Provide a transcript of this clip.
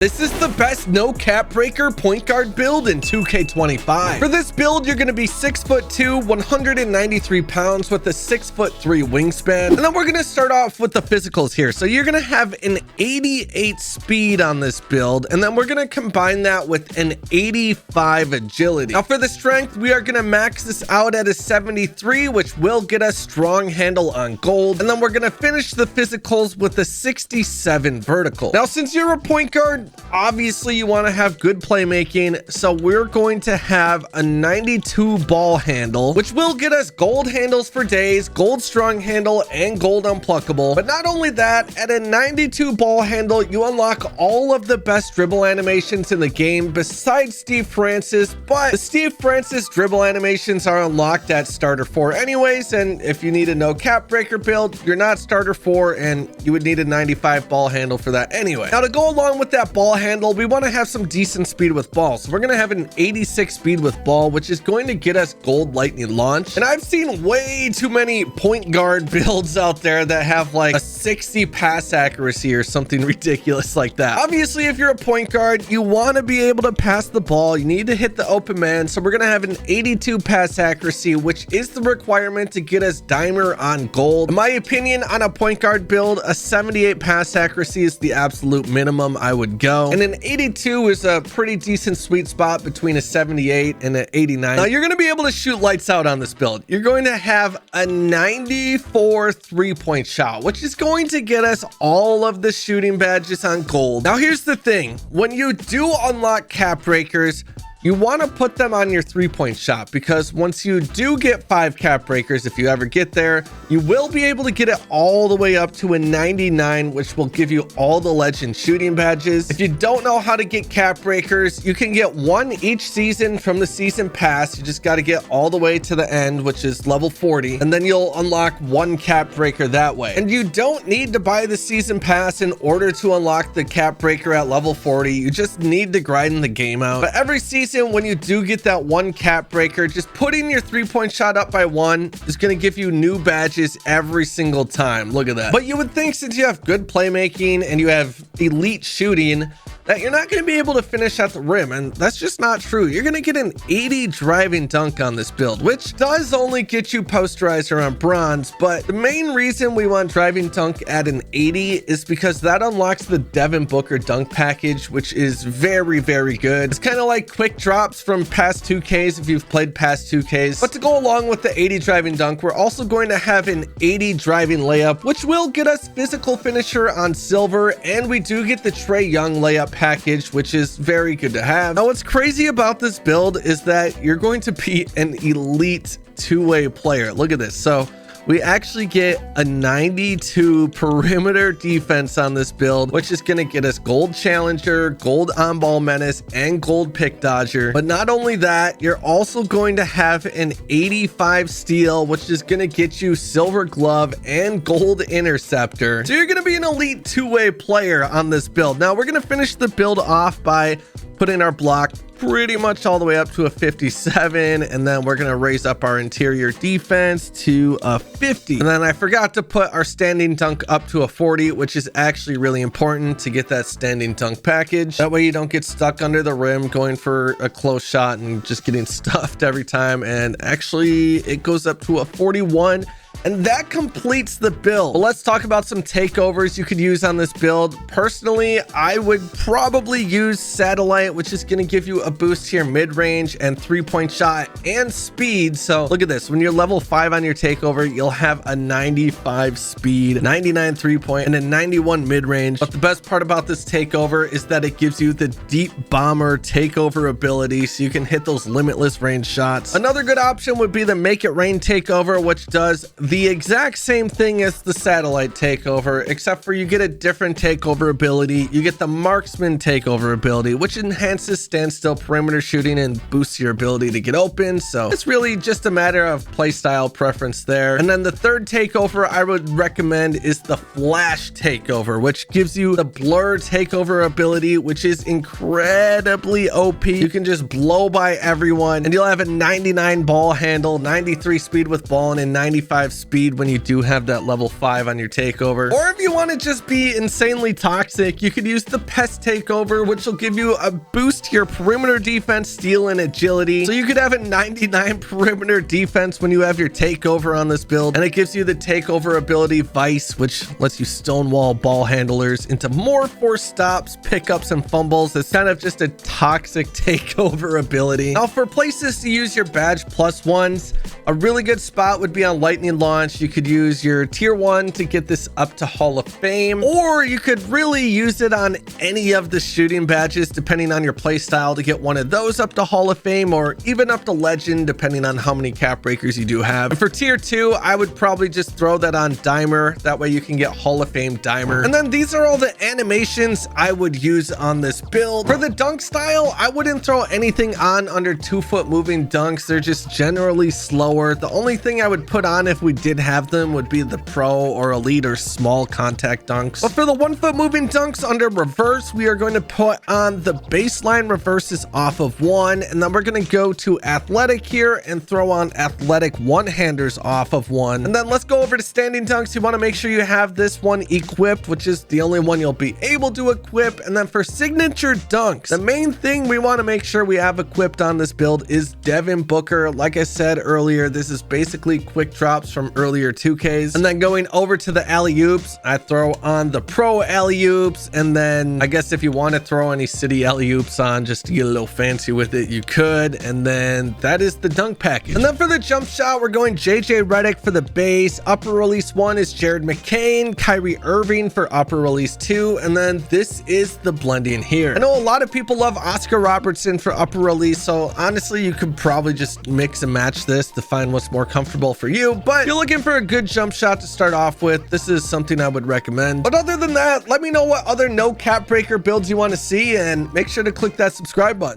This is the best no cap breaker point guard build in 2K25. For this build, you're going to be 6'2", 193 pounds with a 6'3" wingspan. And then we're going to start off with the physicals here. So you're going to have an 88 speed on this build, and then we're going to combine that with an 85 agility. Now for the strength, we are going to max this out at a 73, which will get us strong handle on gold. And then we're going to finish the physicals with a 67 vertical. Now, since you're a point guard, obviously you want to have good playmaking, so we're going to have a 92 ball handle, which will get us gold handles for days, gold strong handle, and gold unpluckable. But not only that, at a 92 ball handle, you unlock all of the best dribble animations in the game besides Steve Francis, but the Steve Francis dribble animations are unlocked at starter 4 anyways, and if you need a no cap breaker build, you're not starter 4 and you would need a 95 ball handle for that anyway. Now to go along with that ball handle, we want to have some decent speed with ball, so we're going to have an 86 speed with ball, which is going to get us gold lightning launch. And I've seen way too many point guard builds out there that have like a 60 pass accuracy or something ridiculous like that. Obviously, if you're a point guard, you want to be able to pass the ball, you need to hit the open man, so we're going to have an 82 pass accuracy, which is the requirement to get us dimer on gold. In my opinion, on a point guard build, a 78 pass accuracy is the absolute minimum I would go. And an 82 is a pretty decent sweet spot between a 78 and an 89. Now you're going to be able to shoot lights out on this build. You're going to have a 94 3-point shot, which is going to get us all of the shooting badges on gold. Now here's the thing, when you do unlock cap breakers, you want to put them on your 3-point shot, because once you do get 5 cap breakers, if you ever get there, you will be able to get it all the way up to a 99, which will give you all the legend shooting badges. If you don't know how to get cap breakers, you can get one each season from the season pass. You just got to get all the way to the end, which is level 40, and then you'll unlock one cap breaker that way. And you don't need to buy the season pass in order to unlock the cap breaker at level 40. You just need to grind the game out. But every season, when you do get that one cap breaker, just putting your 3-point shot up by 1 is going to give you new badges every single time. Look at that. But you would think, since you have good playmaking and you have elite shooting, that you're not going to be able to finish at the rim, and that's just not true. You're going to get an 80 driving dunk on this build, which does only get you posterizer on bronze, but the main reason we want driving dunk at an 80 is because that unlocks the Devin Booker dunk package, which is very, very good. It's kind of like quick drops from past 2Ks if you've played past 2Ks. But to go along with the 80 driving dunk, we're also going to have an 80 driving layup, which will get us physical finisher on silver, and we do get the Trae Young layup package, which is very good to have. Now what's crazy about this build is that you're going to be an elite two-way player. Look at this. So we actually get a 92 perimeter defense on this build, which is going to get us gold challenger, gold on-ball menace, and gold pick dodger. But not only that, you're also going to have an 85 steal, which is going to get you silver glove and gold interceptor. So you're going to be an elite two-way player on this build. Now we're going to finish the build off by putting our block pretty much all the way up to a 57, and then we're going to raise up our interior defense to a 50. And then I forgot to put our standing dunk up to a 40, which is actually really important to get that standing dunk package. That way you don't get stuck under the rim going for a close shot and just getting stuffed every time. And actually it goes up to a 41. And that completes the build. But let's talk about some takeovers you could use on this build. Personally, I would probably use satellite, which is going to give you a boost to your mid-range and 3-point shot and speed. So look at this. When you're level 5 on your takeover, you'll have a 95 speed, 99 3-point, and a 91 mid-range. But the best part about this takeover is that it gives you the deep bomber takeover ability, so you can hit those limitless range shots. Another good option would be the make it rain takeover, which does the exact same thing as the satellite takeover, except for you get a different takeover ability. You get the marksman takeover ability, which enhances standstill perimeter shooting and boosts your ability to get open. So it's really just a matter of playstyle preference there. And then the third takeover I would recommend is the flash takeover, which gives you the blur takeover ability, which is incredibly OP. You can just blow by everyone and you'll have a 99 ball handle, 93 speed with ball, and a 95 5 speed when you do have that level 5 on your takeover. Or if you want to just be insanely toxic, you could use the pest takeover, which will give you a boost to your perimeter defense, steal, and agility. So you could have a 99 perimeter defense when you have your takeover on this build, and it gives you the takeover ability Vice, which lets you stonewall ball handlers into more forced stops, pickups, and fumbles. It's kind of just a toxic takeover ability. Now, for places to use your badge +1s, a really good spot would be on lightning launch. You could use your tier 1 to get this up to Hall of Fame, or you could really use it on any of the shooting badges depending on your play style to get one of those up to Hall of Fame, or even up to legend depending on how many cap breakers you do have. And for tier 2, I would probably just throw that on Dimer. That way you can get Hall of Fame Dimer. And then these are all the animations I would use on this build. For the dunk style, I wouldn't throw anything on under 2-foot moving dunks. They're just generally slower. The only thing I would put on if we did have them would be the pro or elite or small contact dunks. But for the 1-foot moving dunks under reverse, we are going to put on the baseline reverses off of 1, and then we're going to go to athletic here and throw on athletic one-handers off of 1. And then let's go over to standing dunks. You want to make sure you have this one equipped, which is the only one you'll be able to equip. And then for signature dunks, the main thing we want to make sure we have equipped on this build is Devin Booker. Like I said earlier, this is basically quick drops from earlier 2Ks. And then going over to the alley-oops, I throw on the pro alley-oops. And then I guess if you want to throw any city alley-oops on just to get a little fancy with it, you could. And then that is the dunk package. And then for the jump shot, we're going JJ Redick for the base. Upper release 1 is Jared McCain, Kyrie Irving for upper release 2. And then this is the blending here. I know a lot of people love Oscar Robertson for upper release, so honestly, you could probably just mix and match this to find what's more comfortable for you. But if you're looking for a good jump shot to start off with, this is something I would recommend. But other than that, let me know what other no cap breaker builds you want to see, and make sure to click that subscribe button.